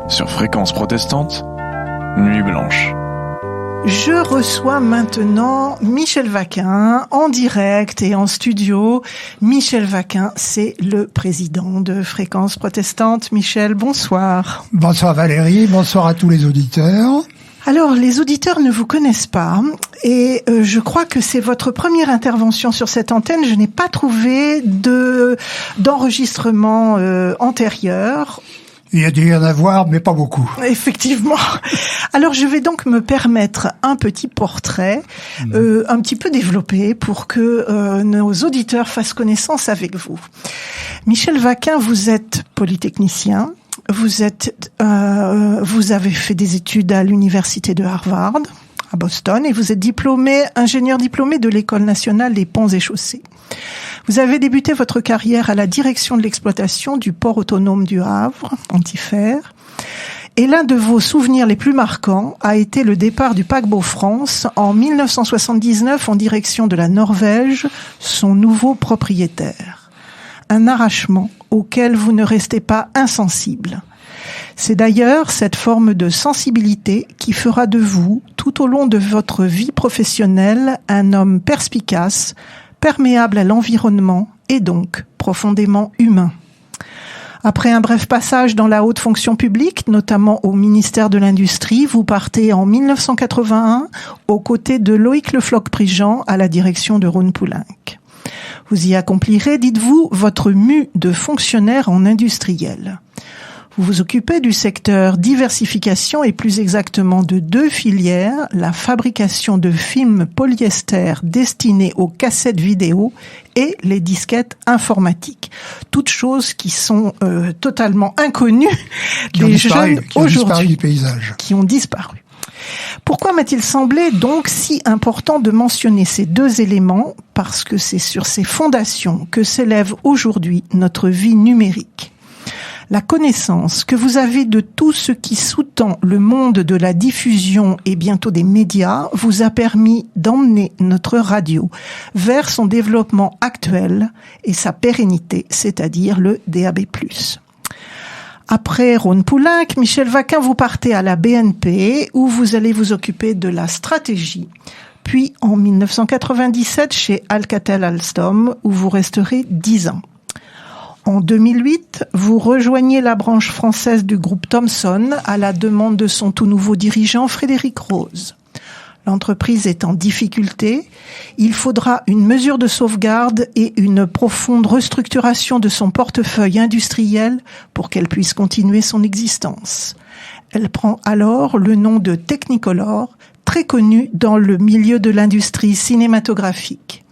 sur Fréquence Protestante, Nuit Blanche. Je reçois maintenant Michel Vaquin en direct et en studio. Michel Vaquin, c'est le président de Fréquence Protestante. Michel, bonsoir. Bonsoir Valérie, bonsoir à tous les auditeurs. Alors, les auditeurs ne vous connaissent pas et je crois que c'est votre première intervention sur cette antenne. Je n'ai pas trouvé d'enregistrement antérieur. Il y a dû y en avoir, mais pas beaucoup. Effectivement. Alors, je vais donc me permettre un petit portrait, un petit peu développé pour que nos auditeurs fassent connaissance avec vous. Michel Vaquin, vous êtes polytechnicien. Vous avez fait des études à l'université de Harvard, à Boston, et vous êtes ingénieur diplômé de l'École nationale des ponts et chaussées. Vous avez débuté votre carrière à la direction de l'exploitation du port autonome du Havre, Antifer. Et l'un de vos souvenirs les plus marquants a été le départ du paquebot France en 1979 en direction de la Norvège, son nouveau propriétaire. Un arrachement auquel vous ne restez pas insensible. C'est d'ailleurs cette forme de sensibilité qui fera de vous, tout au long de votre vie professionnelle, un homme perspicace, perméable à l'environnement et donc profondément humain. Après un bref passage dans la haute fonction publique, notamment au ministère de l'Industrie, vous partez en 1981 aux côtés de Loïc Le Floch-Prigent à la direction de Rhône-Poulenc. Vous y accomplirez, dites-vous, votre mue de fonctionnaire en industriel. Vous vous occupez du secteur diversification et plus exactement de deux filières, la fabrication de films polyester destinés aux cassettes vidéo et les disquettes informatiques. Toutes choses qui sont totalement inconnues des jeunes aujourd'hui. Qui ont disparu du paysage. Qui ont disparu. Pourquoi m'a-t-il semblé donc si important de mentionner ces deux éléments ? Parce que c'est sur ces fondations que s'élève aujourd'hui notre vie numérique. La connaissance que vous avez de tout ce qui sous-tend le monde de la diffusion et bientôt des médias vous a permis d'emmener notre radio vers son développement actuel et sa pérennité, c'est-à-dire le DAB+. Après Rhône-Poulenc, Michel Vaquin, vous partez à la BNP où vous allez vous occuper de la stratégie. Puis en 1997 chez Alcatel-Alstom où vous resterez 10 ans. En 2008, vous rejoignez la branche française du groupe Thomson à la demande de son tout nouveau dirigeant Frédéric Rose. L'entreprise est en difficulté. Il faudra une mesure de sauvegarde et une profonde restructuration de son portefeuille industriel pour qu'elle puisse continuer son existence. Elle prend alors le nom de Technicolor, très connu dans le milieu de l'industrie cinématographique.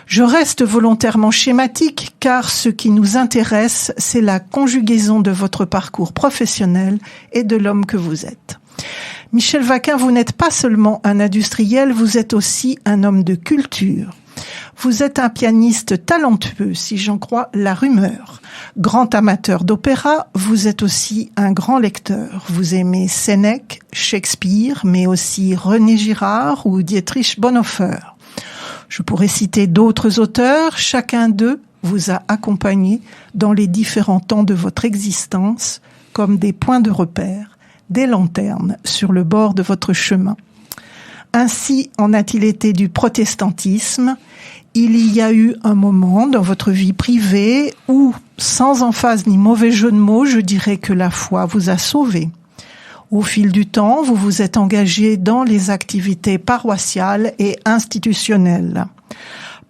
Je reste volontairement schématique car ce qui nous intéresse, c'est la conjugaison de votre parcours professionnel et de l'homme que vous êtes. Michel Vaquin, vous n'êtes pas seulement un industriel, vous êtes aussi un homme de culture. Vous êtes un pianiste talentueux, si j'en crois la rumeur. Grand amateur d'opéra, vous êtes aussi un grand lecteur. Vous aimez Sénèque, Shakespeare, mais aussi René Girard ou Dietrich Bonhoeffer. Je pourrais citer d'autres auteurs, chacun d'eux vous a accompagné dans les différents temps de votre existence comme des points de repère, des lanternes sur le bord de votre chemin. Ainsi en a-t-il été du protestantisme. Il y a eu un moment dans votre vie privée où, sans emphase ni mauvais jeu de mots, je dirais que la foi vous a sauvé. Au fil du temps, vous vous êtes engagé dans les activités paroissiales et institutionnelles.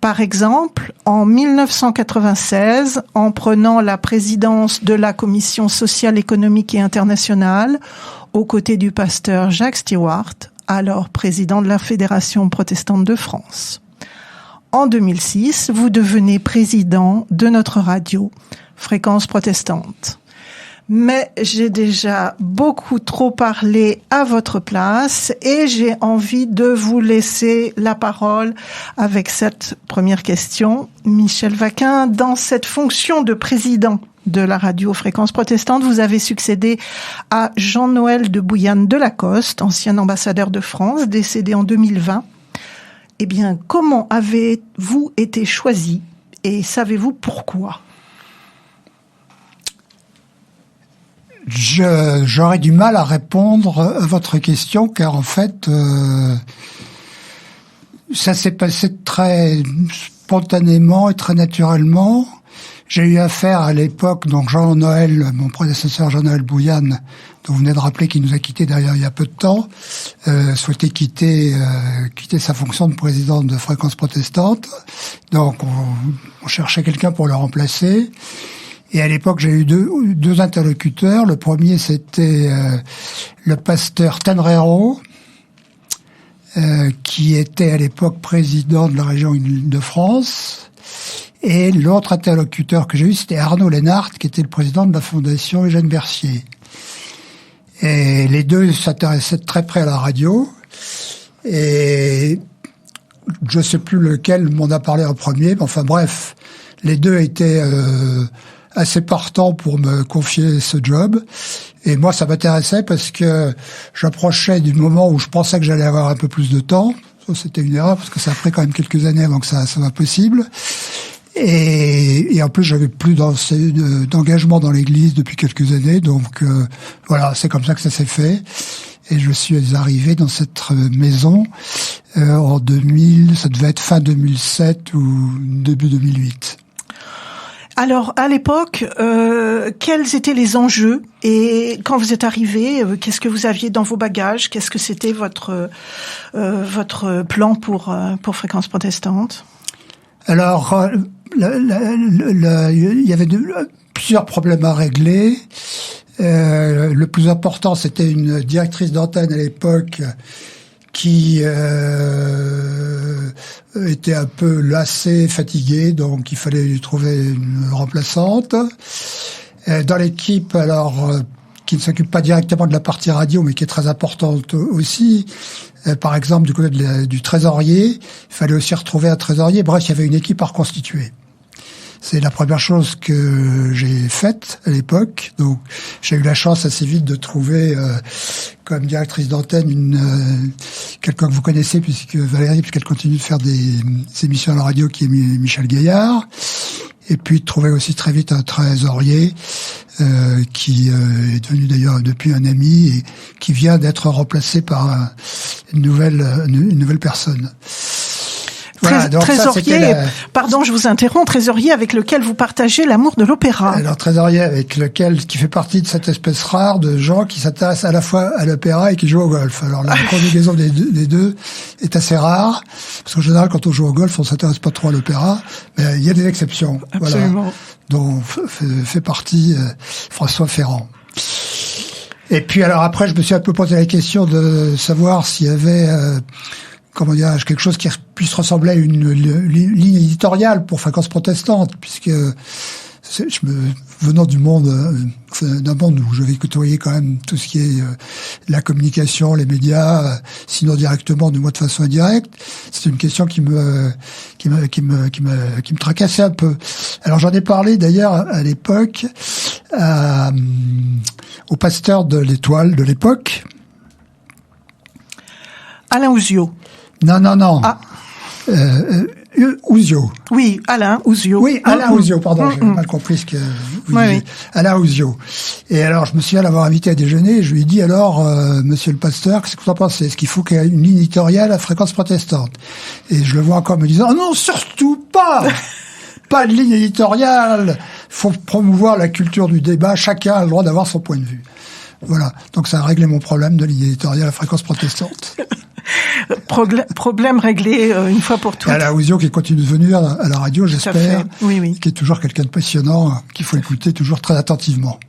Par exemple, en 1996, en prenant la présidence de la Commission sociale, économique et internationale, aux côtés du pasteur Jacques Stewart, alors président de la Fédération protestante de France. En 2006, vous devenez président de notre radio, Fréquence Protestante. Mais j'ai déjà beaucoup trop parlé à votre place et j'ai envie de vous laisser la parole avec cette première question. Michel Vaquin, dans cette fonction de président de la radio Fréquence Protestante, vous avez succédé à Jean-Noël de Bouillane de Lacoste, ancien ambassadeur de France, décédé en 2020. Eh bien, comment avez-vous été choisi et savez-vous pourquoi ? J'aurais du mal à répondre à votre question, car en fait, ça s'est passé très spontanément et très naturellement. J'ai eu affaire à l'époque, donc Jean Noël, mon prédécesseur Jean-Noël Bouillane, dont vous venez de rappeler qu'il nous a quittés d'ailleurs il y a peu de temps, souhaitait quitter sa fonction de président de Fréquence Protestante. Donc on cherchait quelqu'un pour le remplacer. Et à l'époque, j'ai eu deux interlocuteurs. Le premier, c'était le pasteur Tenreiro, qui était à l'époque président de la région Île-de-France. Et l'autre interlocuteur que j'ai eu, c'était Arnaud Lénart, qui était le président de la Fondation Eugène Bercier. Et les deux s'intéressaient de très près à la radio. Et je sais plus lequel m'en a parlé en premier, mais enfin bref, les deux étaient assez partants pour me confier ce job. Et moi, ça m'intéressait parce que j'approchais du moment où je pensais que j'allais avoir un peu plus de temps. Ça, c'était une erreur parce que ça a pris quand même quelques années avant que ça soit possible. Et en plus, j'avais plus d'engagement dans l'église depuis quelques années. Donc, voilà, c'est comme ça que ça s'est fait. Et je suis arrivé dans cette maison en 2000, ça devait être fin 2007 ou début 2008. Alors, à l'époque, quels étaient les enjeux? Et quand vous êtes arrivé, qu'est-ce que vous aviez dans vos bagages? Qu'est-ce que c'était votre plan pour Fréquence Protestante? Alors, il y avait plusieurs problèmes à régler. Le plus important, c'était une directrice d'antenne à l'époque qui était un peu lassée, fatiguée, donc il fallait lui trouver une remplaçante. Dans l'équipe, alors, qui ne s'occupe pas directement de la partie radio, mais qui est très importante aussi, par exemple, du côté du trésorier, il fallait aussi retrouver un trésorier. Bref, il y avait une équipe à reconstituer. C'est la première chose que j'ai faite à l'époque. Donc, j'ai eu la chance assez vite de trouver comme directrice d'antenne quelqu'un que vous connaissez, puisqu'elle continue de faire des émissions à la radio, qui est Michel Gaillard. Et puis de trouver aussi très vite un trésorier qui est devenu d'ailleurs depuis un ami et qui vient d'être remplacé par une nouvelle personne. Voilà, donc trésorier, pardon, je vous interromps, trésorier avec lequel vous partagez l'amour de l'opéra. Alors, trésorier qui fait partie de cette espèce rare de gens qui s'intéressent à la fois à l'opéra et qui jouent au golf. Alors, la conjugaison des deux est assez rare, parce qu'en général, quand on joue au golf, on s'intéresse pas trop à l'opéra, mais il y a des exceptions. Absolument. Voilà, dont fait partie François Ferrand. Et puis, alors après, je me suis un peu posé la question de savoir s'il y avait quelque chose qui puisse ressembler à une ligne éditoriale pour Fréquence Protestante, puisque venant d'un monde où je vais côtoyer quand même tout ce qui est la communication, les médias, sinon directement, du moins de façon indirecte, c'est une question qui me tracassait un peu. Alors j'en ai parlé d'ailleurs à l'époque au pasteur de l'Étoile de l'époque, Alain Ouzio. Non. Ah. Ouzio. Oui, Alain Ouzio. Oui, Alain Ouzio, pardon, j'ai mal compris ce que vous disiez. Oui. Alain Ouzio. Et alors, je me souviens l'avoir invité à déjeuner, et je lui ai dit, alors, monsieur le pasteur, qu'est-ce que vous en pensez? Est-ce qu'il faut qu'il y ait une ligne éditoriale à Fréquence Protestante? Et je le vois encore me disant, oh non, surtout pas! Pas de ligne éditoriale! Faut promouvoir la culture du débat, chacun a le droit d'avoir son point de vue. Voilà. Donc ça a réglé mon problème de ligne éditoriale à Fréquence Protestante. Problème réglé une fois pour toutes. Et Alain Ouzio qui continue de venir à la radio, j'espère. Oui. Qui est toujours quelqu'un de passionnant, qu'il faut écouter toujours très attentivement.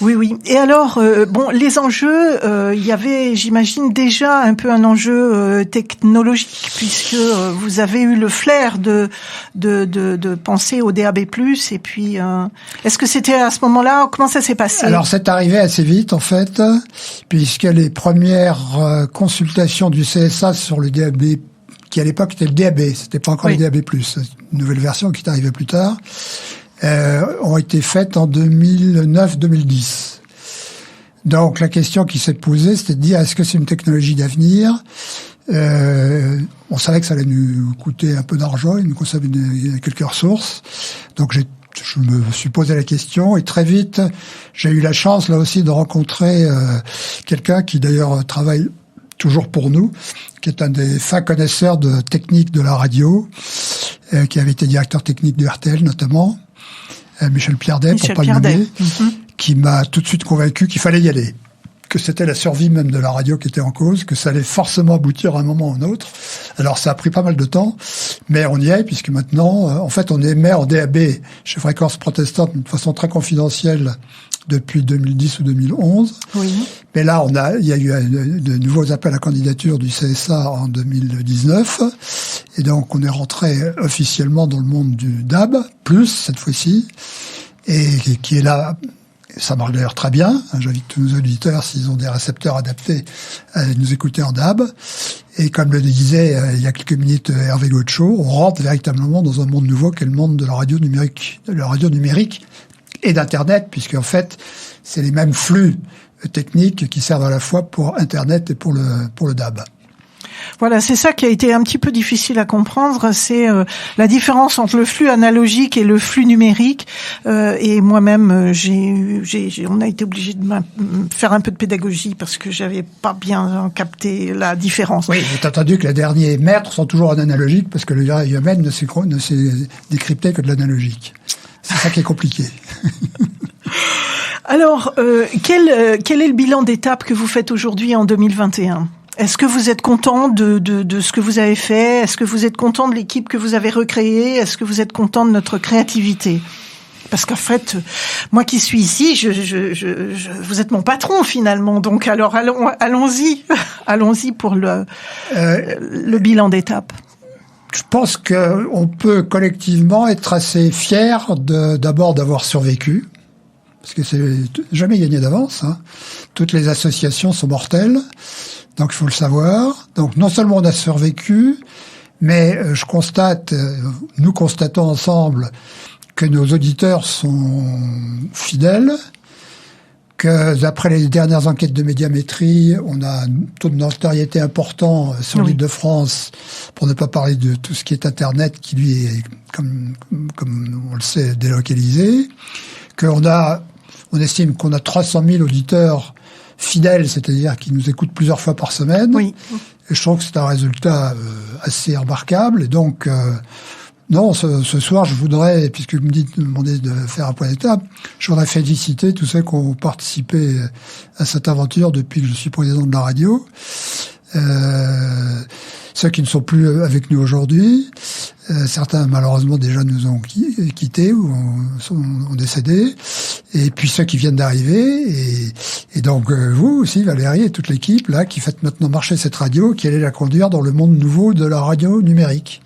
Oui. Et alors, les enjeux, il y avait, j'imagine, déjà un peu un enjeu technologique, puisque vous avez eu le flair de penser au DAB+, et puis, est-ce que c'était à ce moment-là, comment ça s'est passé? Alors, c'est arrivé assez vite, en fait, puisque les premières consultations du CSA sur le DAB, qui à l'époque était le DAB, c'était pas encore le DAB+, une nouvelle version qui est arrivée plus tard, ont été faites en 2009-2010. Donc la question qui s'est posée, c'était de dire est-ce que c'est une technologie d'avenir? On savait que ça allait nous coûter un peu d'argent, il nous consomme quelques ressources. Donc j'ai je me suis posé la question et très vite, j'ai eu la chance là aussi de rencontrer quelqu'un qui d'ailleurs travaille toujours pour nous, qui est un des fins connaisseurs de technique de la radio, qui avait été directeur technique de RTL notamment, Michel Piardet, pour pas le nommer, qui m'a tout de suite convaincu qu'il fallait y aller, que c'était la survie même de la radio qui était en cause, que ça allait forcément aboutir à un moment ou à un autre. Alors ça a pris pas mal de temps, mais on y est, puisque maintenant, en fait, on émet en DAB chez Fréquence Protestante de façon très confidentielle depuis 2010 ou 2011. Oui. Mais là, il y a eu de nouveaux appels à candidature du CSA en 2019. Et donc, on est rentré officiellement dans le monde du DAB, plus cette fois-ci, et qui est là. Ça marche d'ailleurs très bien. J'invite tous nos auditeurs, s'ils ont des récepteurs adaptés, à nous écouter en DAB. Et comme le disait il y a quelques minutes Hervé Gaucho, on rentre véritablement dans un monde nouveau qui est le monde de la radio numérique, et d'Internet, puisque en fait, c'est les mêmes flux techniques qui servent à la fois pour Internet et pour le DAB. Voilà, c'est ça qui a été un petit peu difficile à comprendre, c'est la différence entre le flux analogique et le flux numérique. Et moi-même, on a été obligé de faire un peu de pédagogie parce que j'avais pas bien capté la différence. Oui, j'ai entendu que les derniers mètres sont toujours en analogique parce que le IAM ne s'est décrypté que de l'analogique. C'est ça qui est compliqué. Alors, quel est le bilan d'étape que vous faites aujourd'hui en 2021 ? Est-ce que vous êtes content de ce que vous avez fait ? Est-ce que vous êtes content de l'équipe que vous avez recréée ? Est-ce que vous êtes content de notre créativité ? Parce qu'en fait, moi qui suis ici, vous êtes mon patron finalement. Donc alors allons-y, allons-y pour le bilan d'étape. Je pense qu'on peut collectivement être assez fiers d'abord d'avoir survécu, parce que c'est jamais gagné d'avance, hein. Toutes les associations sont mortelles. Donc il faut le savoir. Donc non seulement on a survécu, mais nous constatons ensemble que nos auditeurs sont fidèles, que d'après les dernières enquêtes de médiamétrie, on a un taux de notoriété important sur l'île de France, pour ne pas parler de tout ce qui est Internet, qui lui est, comme on le sait, délocalisé, on estime qu'on a 300 000 auditeurs fidèles, c'est-à-dire qui nous écoutent plusieurs fois par semaine. Oui. Et je trouve que c'est un résultat assez remarquable. Et donc, non, ce soir, je voudrais, puisque vous me demandez de faire un point d'étape, je voudrais féliciter tous ceux qui ont participé à cette aventure depuis que je suis président de la radio. Ceux qui ne sont plus avec nous aujourd'hui, certains malheureusement déjà nous ont quittés ou ont décédé, et puis ceux qui viennent d'arriver, et donc vous aussi Valérie et toute l'équipe là qui faites maintenant marcher cette radio, qui allait la conduire dans le monde nouveau de la radio numérique.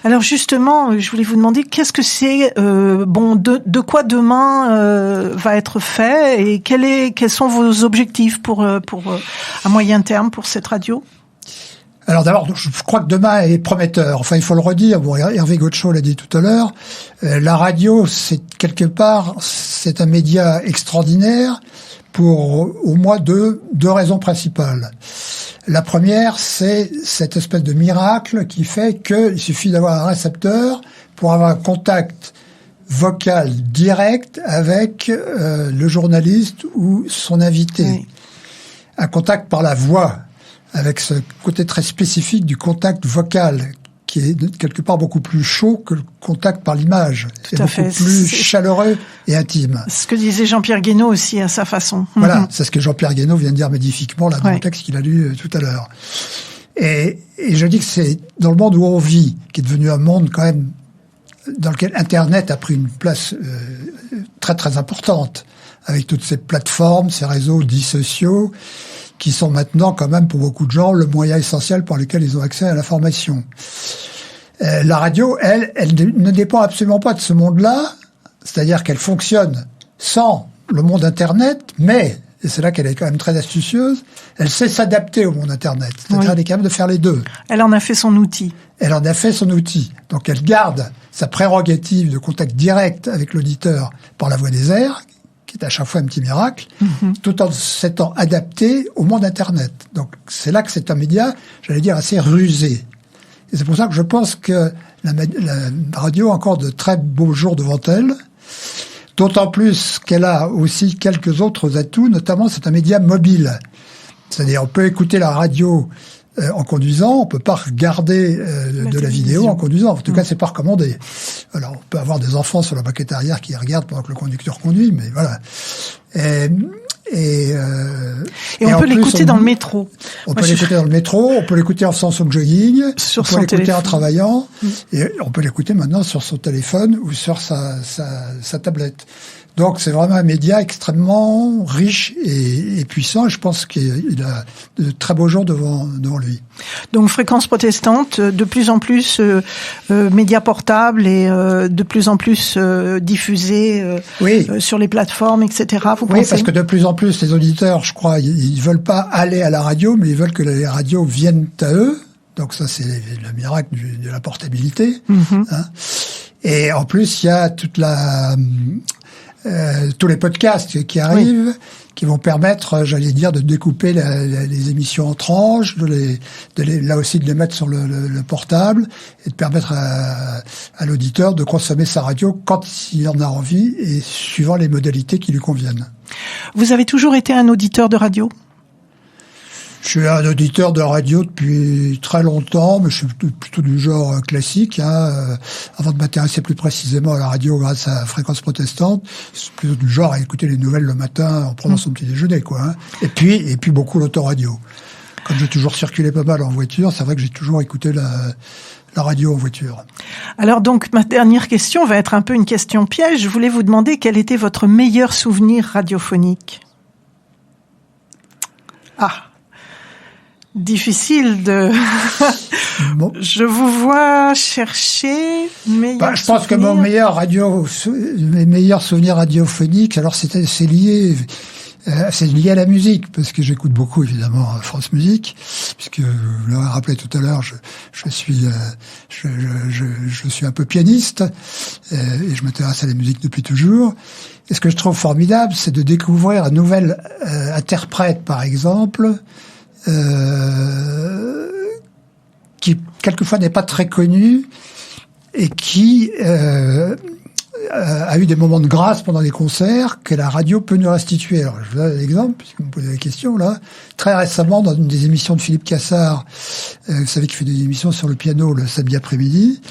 Alors justement, je voulais vous demander qu'est-ce que c'est, de quoi demain va être fait, et quels sont vos objectifs pour à moyen terme pour cette radio? Alors d'abord, je crois que demain est prometteur. Enfin, il faut le redire. Bon, Hervé Gaucho l'a dit tout à l'heure. La radio, c'est un média extraordinaire pour au moins deux raisons principales. La première, c'est cette espèce de miracle qui fait qu'il suffit d'avoir un récepteur pour avoir un contact vocal direct avec le journaliste ou son invité. Oui. Un contact par la voix, avec ce côté très spécifique du contact vocal, qui est quelque part beaucoup plus chaud que le contact par l'image. C'est beaucoup plus chaleureux et intime. Ce que disait Jean-Pierre Guénaud aussi à sa façon. Voilà, c'est ce que Jean-Pierre Guénaud vient de dire magnifiquement là dans le texte qu'il a lu tout à l'heure. Et je dis que c'est dans le monde où on vit, qui est devenu un monde quand même dans lequel Internet a pris une place très très importante, avec toutes ces plateformes, ces réseaux dits sociaux, qui sont maintenant quand même pour beaucoup de gens le moyen essentiel par lequel ils ont accès à l'information. La radio, elle ne dépend absolument pas de ce monde-là, c'est-à-dire qu'elle fonctionne sans le monde Internet, mais, et c'est là qu'elle est quand même très astucieuse, elle sait s'adapter au monde Internet, c'est-à-dire elle est capable de faire les deux. Elle en a fait son outil. Elle en a fait son outil. Donc elle garde sa prérogative de contact direct avec l'auditeur par la voie des airs, qui est à chaque fois un petit miracle, tout en s'étant adapté au monde Internet. Donc c'est là que c'est un média, j'allais dire, assez rusé. Et c'est pour ça que je pense que la radio a encore de très beaux jours devant elle, D'autant plus qu'elle a aussi quelques autres atouts, notamment c'est un média mobile. C'est-à-dire on peut écouter la radio en conduisant, on peut pas regarder de la vidéo en conduisant. En tout cas, c'est pas recommandé. Alors, on peut avoir des enfants sur la banquette arrière qui regardent pendant que le conducteur conduit, mais voilà. Et on peut l'écouter dans le métro. On peut l'écouter dans le métro, on peut l'écouter en faisant son jogging, sur on peut l'écouter en travaillant, et on peut l'écouter maintenant sur son téléphone ou sur sa tablette. Donc c'est vraiment un média extrêmement riche et puissant, et je pense qu'il a de très beaux jours devant lui. Donc Fréquence protestante, de plus en plus média portable et de plus en plus diffusé sur les plateformes, etc. Vous pensez ? Oui, parce que de plus en plus les auditeurs, je crois, ils veulent pas aller à la radio, mais ils veulent que les radios viennent à eux. Donc ça, c'est le miracle de la portabilité. Hein. Et en plus, il y a toute tous les podcasts qui arrivent, qui vont permettre, j'allais dire, de découper les émissions en tranches, là aussi de les mettre sur le portable, et de permettre à l'auditeur de consommer sa radio quand il en a envie et suivant les modalités qui lui conviennent. Vous avez toujours été un auditeur de radio ? Je suis un auditeur de radio depuis très longtemps, mais je suis plutôt du genre classique. Avant de m'intéresser plus précisément à la radio grâce à Fréquence protestante, c'est plutôt du genre à écouter les nouvelles le matin en prenant son petit déjeuner, quoi. Et puis beaucoup l'autoradio. Comme j'ai toujours circulé pas mal en voiture, c'est vrai que j'ai toujours écouté la radio en voiture. Alors donc, ma dernière question va être un peu une question piège. Je voulais vous demander quel était votre meilleur souvenir radiophonique. Difficile de... Bon. Je vous vois chercher je pense que mes meilleurs souvenirs radiophoniques, alors c'est lié à la musique, parce que j'écoute beaucoup évidemment France Musique, puisque vous l'avez rappelé tout à l'heure, je suis un peu pianiste et je m'intéresse à la musique depuis toujours. Et ce que je trouve formidable, c'est de découvrir un nouvel interprète, par exemple, qui quelquefois n'est pas très connu et qui a eu des moments de grâce pendant les concerts que la radio peut nous restituer. Alors je vous donne un exemple, puisque vous me posez la question là. Très récemment, dans une des émissions de Philippe Cassard, vous savez qu'il fait des émissions sur le piano le samedi après-midi,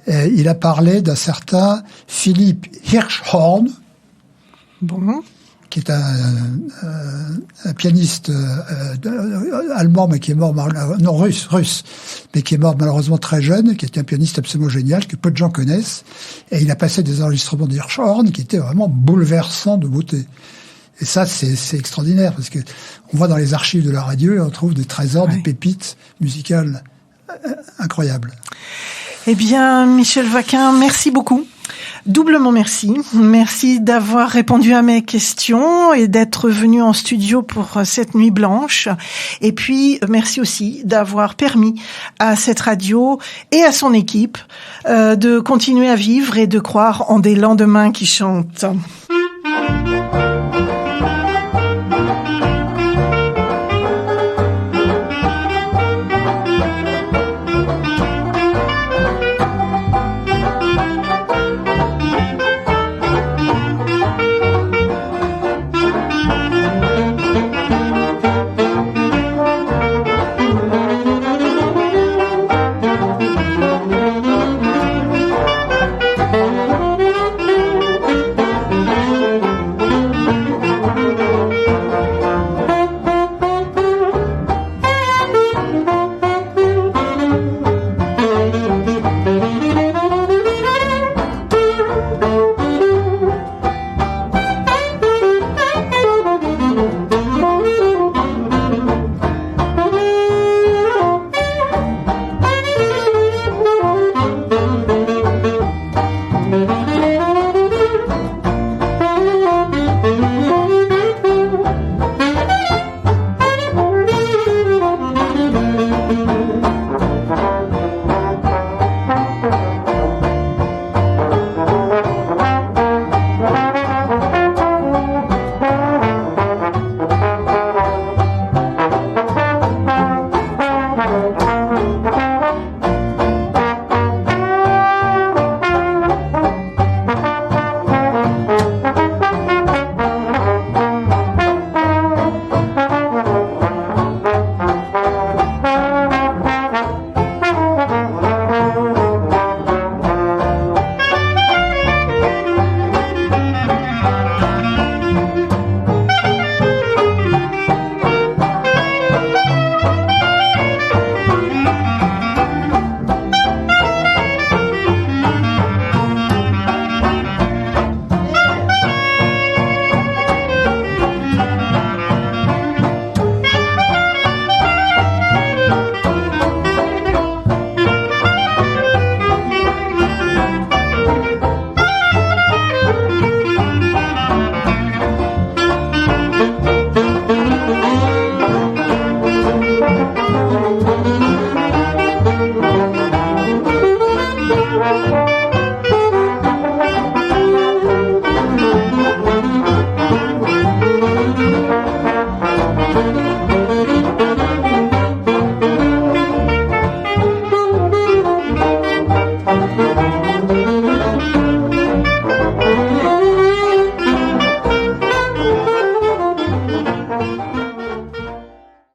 il a parlé d'un certain Philippe Hirschhorn. Bon. Qui est un pianiste allemand, mais qui est mort, russe, mais qui est mort malheureusement très jeune, qui était un pianiste absolument génial, que peu de gens connaissent. Et il a passé des enregistrements d'Hirschhorn qui étaient vraiment bouleversants de beauté. Et ça, c'est extraordinaire, parce que on voit dans les archives de la radio, et on trouve des trésors, des pépites musicales incroyables. Eh bien, Michel Vaquin, merci beaucoup. Doublement merci. Merci d'avoir répondu à mes questions et d'être venu en studio pour cette nuit blanche. Et puis, merci aussi d'avoir permis à cette radio et à son équipe de continuer à vivre et de croire en des lendemains qui chantent.